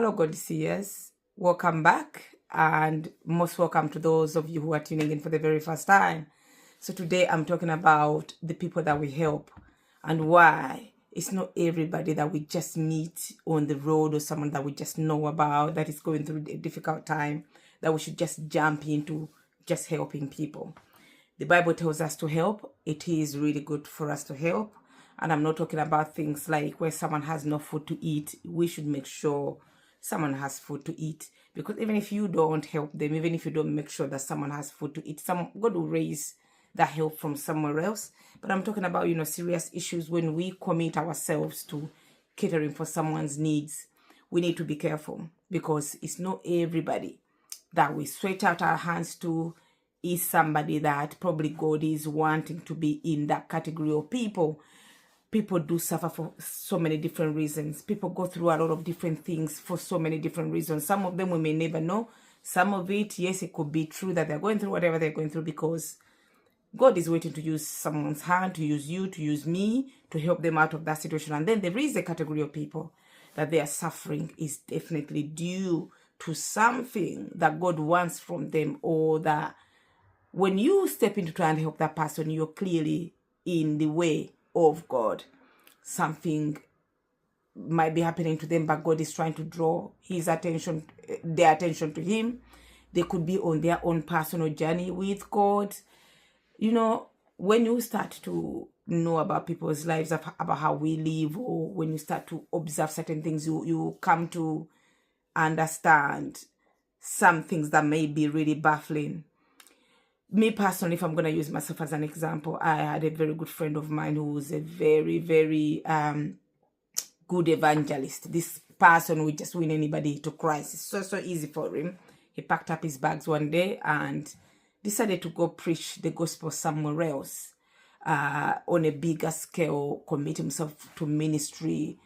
Hello, God seers. Welcome back, and most welcome to those of you who are tuning in for the very first time. So today I'm talking about the people that we help and why it's not everybody that we just meet on the road or someone that we just know about that is going through a difficult time that we should just jump into just helping people. The Bible tells us to help. It is really good for us to help. And I'm not talking about things like where someone has no food to eat. We should make sure someone has food to eat. Because even if you don't help them, even if you don't make sure that someone has food to eat, God will raise that help from somewhere else. But I'm talking about, serious issues when we commit ourselves to catering for someone's needs. We need to be careful because it's not everybody that we stretch out our hands to is somebody that probably God is wanting to be in that category of people. People do suffer for so many different reasons. People go through a lot of different things for so many different reasons. Some of them we may never know. Some of it, yes, it could be true that they're going through whatever they're going through because God is waiting to use someone's hand, to use you, to use me, to help them out of that situation. And then there is a category of people that their suffering is definitely due to something that God wants from them, or that when you step in to try and help that person, you're clearly in the way of God. Something might be happening to them, but God is trying to draw their attention to Him. They could be on their own personal journey with God. When you start to know about people's lives, about how we live, or when you start to observe certain things, you come to understand some things that may be really baffling. Me personally, if I'm going to use myself as an example, I had a very good friend of mine who was a very, very good evangelist. This person would just win anybody to Christ. It's so easy for him. He packed up his bags one day and decided to go preach the gospel somewhere else on a bigger scale, commit himself to ministry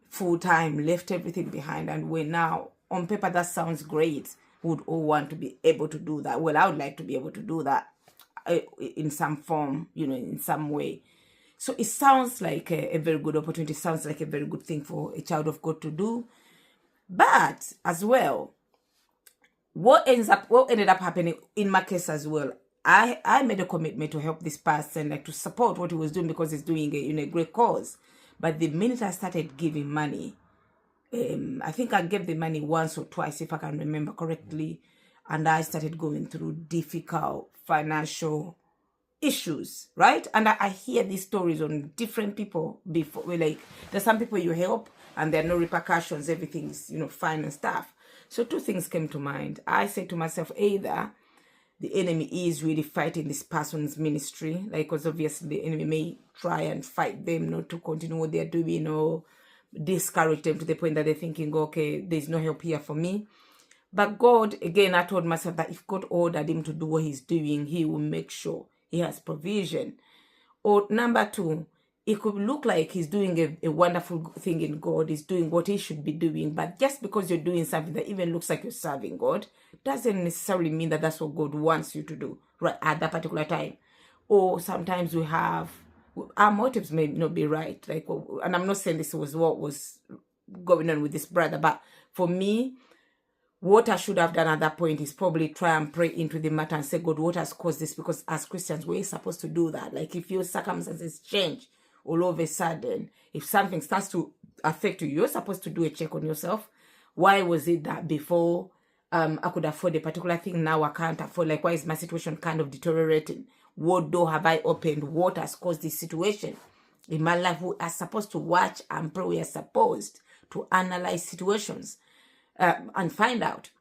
full time, left everything behind, and we're now, on paper, that sounds great. Would all want to be able to do that. Well, I would like to be able to do that in some form, in some way. So it sounds like a very good opportunity. It sounds like a very good thing for a child of God to do. But as well, what ended up happening in my case as well, I made a commitment to help this person, like to support what he was doing because he's doing a great cause. But the minute I started giving money, I think I gave the money once or twice, if I can remember correctly, and I started going through difficult financial issues, right? And I hear these stories on different people before. Like, there's some people you help and there are no repercussions, everything's fine and stuff. So two things came to mind. I said to myself, either the enemy is really fighting this person's ministry, like, because obviously the enemy may try and fight them not to continue what they're doing, or discourage them to the point that they're thinking, okay, there's no help here for me. But God, again, I told myself that if God ordered him to do what he's doing, he will make sure he has provision. Or number two, it could look like he's doing a wonderful thing in God, he's doing what he should be doing, but just because you're doing something that even looks like you're serving God, doesn't necessarily mean that that's what God wants you to do right at that particular time. Or sometimes our motives may not be right. Like, and I'm not saying this was what was going on with this brother, but for me, what I should have done at that point is probably try and pray into the matter and say, God, what has caused this? Because as Christians, we're supposed to do that. Like, if your circumstances change all of a sudden, if something starts to affect you, you're supposed to do a check on yourself. Why was it that before I could afford a particular thing, now I can't afford? Like, why is my situation kind of deteriorating? What door have I opened? What has caused this situation in my life? We are supposed to watch and pray. We are supposed to analyze situations and find out.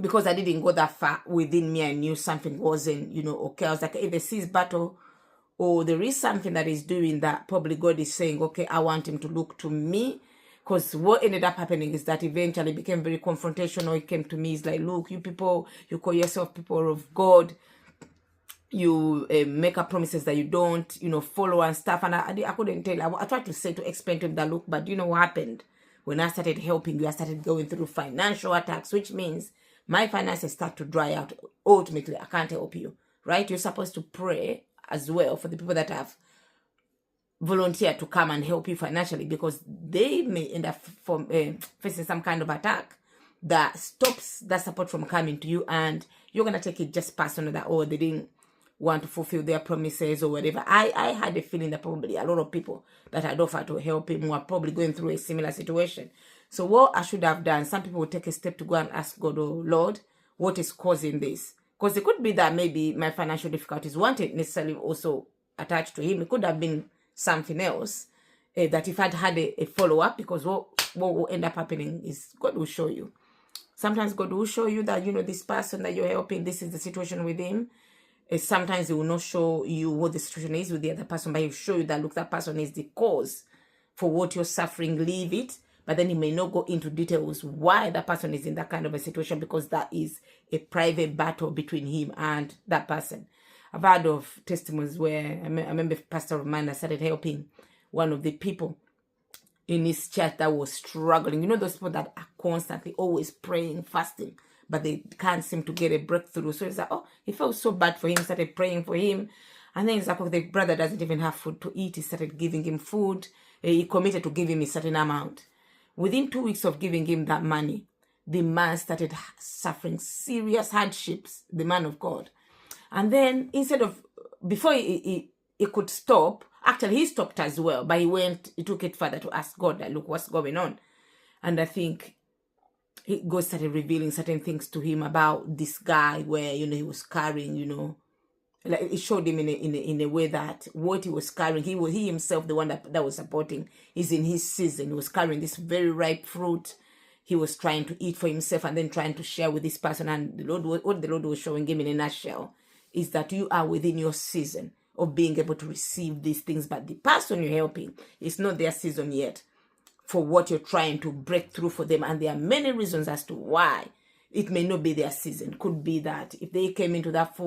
Because I didn't go that far within me, I knew something wasn't, okay. I was like, hey, there's this battle, or there is something that is doing that probably God is saying, okay, I want him to look to me. Because what ended up happening is that eventually it became very confrontational. It came to me, it's like, look, you people, you call yourself people of God, you make up promises that you don't, follow and stuff. And I couldn't tell. I tried to explain to him that, look, but you know what happened? When I started helping you, I started going through financial attacks, which means my finances start to dry out. Ultimately, I can't help you, right? You're supposed to pray as well for the people that have volunteered to come and help you financially, because they may end up facing some kind of attack. that stops that support from coming to you, and you're gonna take it just personal that, oh, they didn't want to fulfill their promises or whatever. I had a feeling that probably a lot of people that had offered to help him were probably going through a similar situation. So what I should have done, some people would take a step to go and ask God, oh Lord, what is causing this? Because it could be that maybe my financial difficulties weren't necessarily also attached to him. It could have been something else. That if I'd had a follow-up, because what will end up happening is God will show you. Sometimes God will show you that, this person that you're helping, this is the situation with him. Sometimes he will not show you what the situation is with the other person, but he'll show you that, look, that person is the cause for what you're suffering, leave it. But then he may not go into details why that person is in that kind of a situation, because that is a private battle between him and that person. I've heard of testimonies where I remember a pastor of mine that started helping one of the people in his church that was struggling. Those people that are constantly always praying, fasting, but they can't seem to get a breakthrough. So it's like, oh, he felt so bad for him, started praying for him. And then it's like, oh, the brother doesn't even have food to eat. He started giving him food. He committed to give him a certain amount. Within 2 weeks of giving him that money, the man started suffering serious hardships, the man of God. And then instead of, before he could stop, actually he stopped as well, but he took it further to ask God, that, look, what's going on? And I think God started revealing certain things to him about this guy where, he was carrying, like it showed him in a way that what he was carrying, he himself, the one that was supporting, is in his season. He was carrying this very ripe fruit. He was trying to eat for himself and then trying to share with this person. And what the Lord was showing him in a nutshell is that you are within your season of being able to receive these things, but the person you're helping, it's not their season yet for what you're trying to break through for them. And there are many reasons as to why it may not be their season. Could be that if they came into that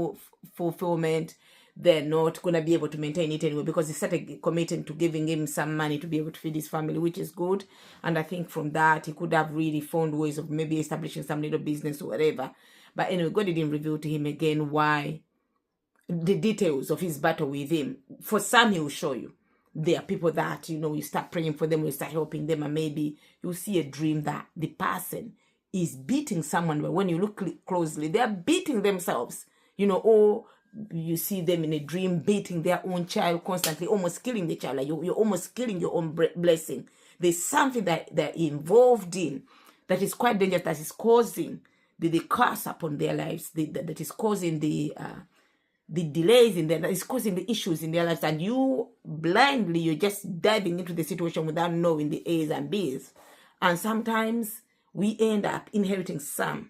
fulfillment, they're not going to be able to maintain it anyway, because they started committing to giving him some money to be able to feed his family, which is good. And I think from that, he could have really found ways of maybe establishing some little business or whatever. But anyway, God didn't reveal to him again why, the details of his battle with him. For some, he will show you. There are people that, you start praying for them, you start helping them, and maybe you see a dream that the person is beating someone, but when you look closely, they are beating themselves, or you see them in a dream beating their own child constantly, almost killing the child, like you're almost killing your own blessing. There's something that they're involved in that is quite dangerous, that is causing the curse upon their lives, that is causing the delays in them, that is causing the issues in their lives, and you're just diving into the situation without knowing the A's and B's. And sometimes we end up inheriting some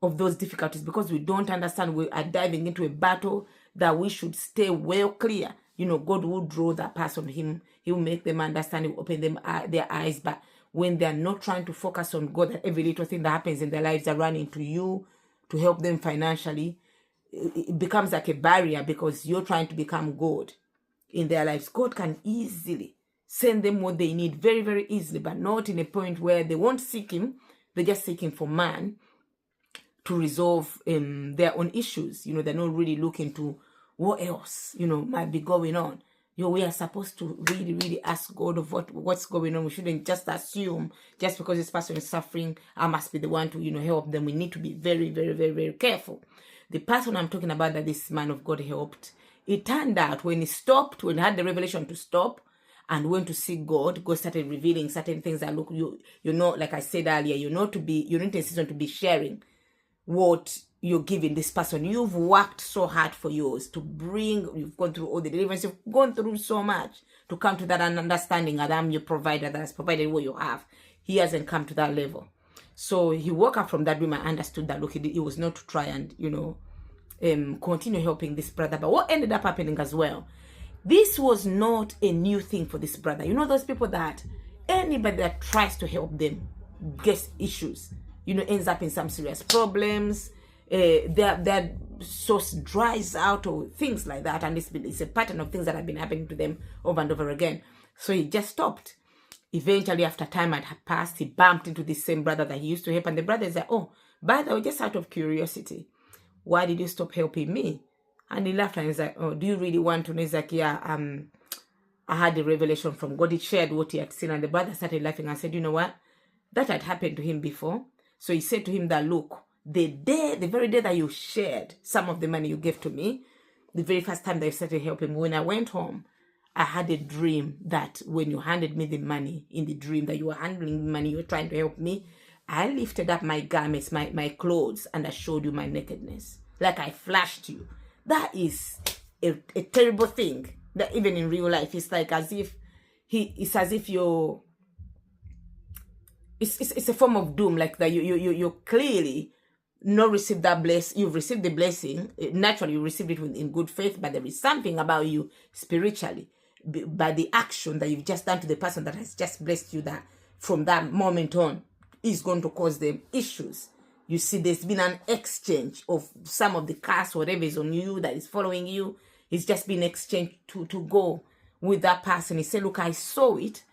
of those difficulties because we don't understand. We are diving into a battle that we should stay well clear. God will draw that person. He will make them understand, he will open them their eyes. But when they're not trying to focus on God, that every little thing that happens in their lives are running to you to help them financially, it becomes like a barrier because you're trying to become God in their lives. God can easily send them what they need very, very easily, but not in a point where they won't seek him. They're just seeking for man to resolve their own issues. They're not really looking to what else, might be going on. We are supposed to really, really ask God of what's going on. We shouldn't just assume just because this person is suffering, I must be the one to, help them. We need to be very, very, very, very careful. The person I'm talking about that this man of God helped, it turned out when he stopped, when he had the revelation to stop and went to seek God, God started revealing certain things that, look, you're not, like I said earlier, you're not in a season to be sharing what you're giving this person. You've worked so hard for yours you've gone through all the deliverance, you've gone through so much to come to that understanding that I'm your provider, that has provided what you have. He hasn't come to that level. So he woke up from that dream and understood that, look, it was not to try and, continue helping this brother. But what ended up happening as well, this was not a new thing for this brother. Those people that anybody that tries to help them gets issues, ends up in some serious problems. Their source dries out or things like that. And it's a pattern of things that have been happening to them over and over again. So he just stopped. Eventually, after time had passed, he bumped into the same brother that he used to help. And the brother is like, oh, by the way, just out of curiosity, why did you stop helping me? And he laughed and he's like, oh, do you really want to know? He's like, yeah, I had a revelation from God. He shared what he had seen. And the brother started laughing and said, you know what? That had happened to him before. So he said to him that, look, the very day that you shared some of the money you gave to me, the very first time that you started helping me, when I went home, I had a dream that when you handed me the money, in the dream that you were handling the money, you were trying to help me, I lifted up my garments, my clothes, and I showed you my nakedness. Like I flashed you. That is a terrible thing. That even in real life, it's like as if it's as if you're, it's a form of doom, like that you clearly not received that blessing. You've received the blessing. Naturally, you received it in good faith, but there is something about you spiritually, by the action that you've just done to the person that has just blessed you, that from that moment on is going to cause them issues. You see, there's been an exchange of some of the curse, whatever is on you that is following you. It's just been exchanged to go with that person. He said, look, I saw it.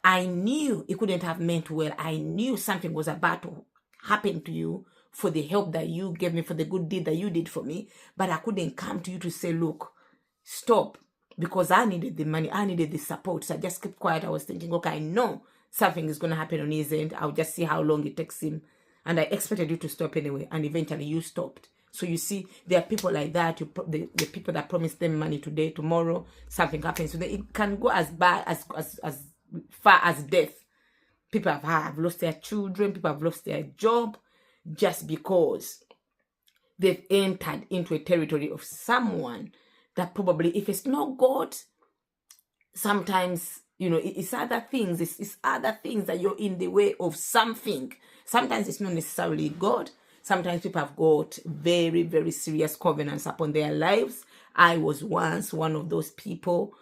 I knew it couldn't have meant well. I knew something was about to happen to you for the help that you gave me, for the good deed that you did for me. But I couldn't come to you to say, look, stop, because I needed the money. I needed the support. So I just kept quiet. I was thinking, okay, I know something is going to happen on his end. I'll just see how long it takes him. And I expected you to stop anyway. And eventually you stopped. So you see, there are people like that. The people that promise them money today, tomorrow, something happens. So it can go as bad, as far as death. People have lost their children. People have lost their job just because they've entered into a territory of someone that probably, if it's not God, sometimes, you know, it's other things. It's other things that you're in the way of something. Sometimes it's not necessarily God. Sometimes people have got very, very serious covenants upon their lives. I was once one of those people.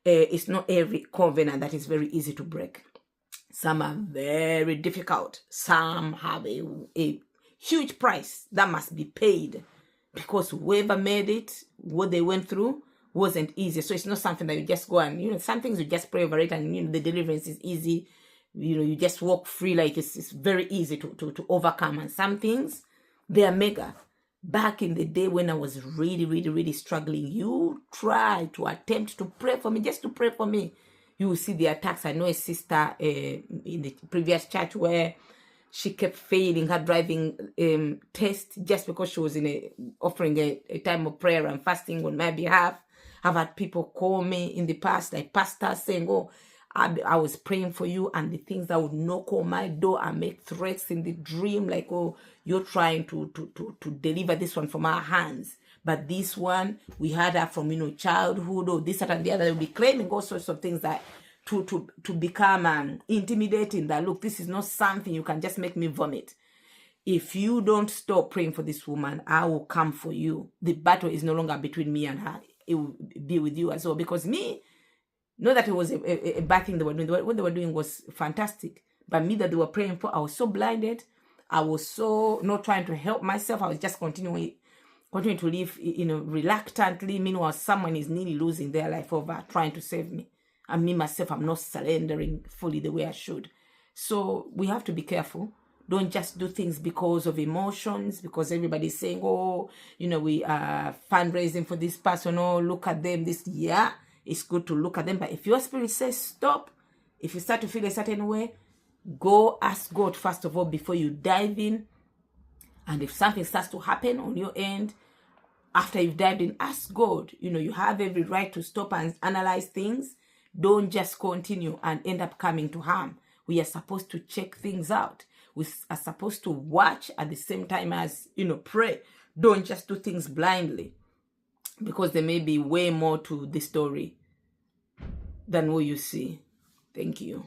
It's not every covenant that is very easy to break. Some are very difficult. Some have a huge price that must be paid, because whoever made it, what they went through wasn't easy. So it's not something that you just go and, you know, some things you just pray over it and, you know, the deliverance is easy. You know, you just walk free, like it's very easy to overcome. And some things, they are mega. Back in the day when I was really, really, really struggling, you try to attempt to pray for me, just to pray for me. You will see the attacks. I know a sister in the previous church where she kept failing her driving test just because she was offering a time of prayer and fasting on my behalf. I've had people call me in the past, like pastors, saying, oh, I was praying for you, and the things that would knock on my door and make threats in the dream, like, oh, you're trying to deliver this one from our hands. But this one, we had her from, you know, childhood, or this, that, and the other. They'll be claiming all sorts of things that to become intimidating, that, look, this is not something you can just make me vomit. If you don't stop praying for this woman, I will come for you. The battle is no longer between me and her. It will be with you as well. Because me, not that it was a bad thing they were doing. What they were doing was fantastic. But me that they were praying for, I was so blinded. I was so not trying to help myself. I was just continuing to live, you know, reluctantly. Meanwhile, someone is nearly losing their life over trying to save me. And me, myself, I'm not surrendering fully the way I should. So we have to be careful. Don't just do things because of emotions, because everybody's saying, oh, you know, we are fundraising for this person. Oh, look at them. This, yeah, it's good to look at them. But if your spirit says stop, if you start to feel a certain way, go ask God first of all before you dive in. And if something starts to happen on your end, after you've dived in, ask God. You know, you have every right to stop and analyze things. Don't just continue and end up coming to harm. We are supposed to check things out. We are supposed to watch at the same time as, you know, pray. Don't just do things blindly, because there may be way more to the story than what you see. Thank you.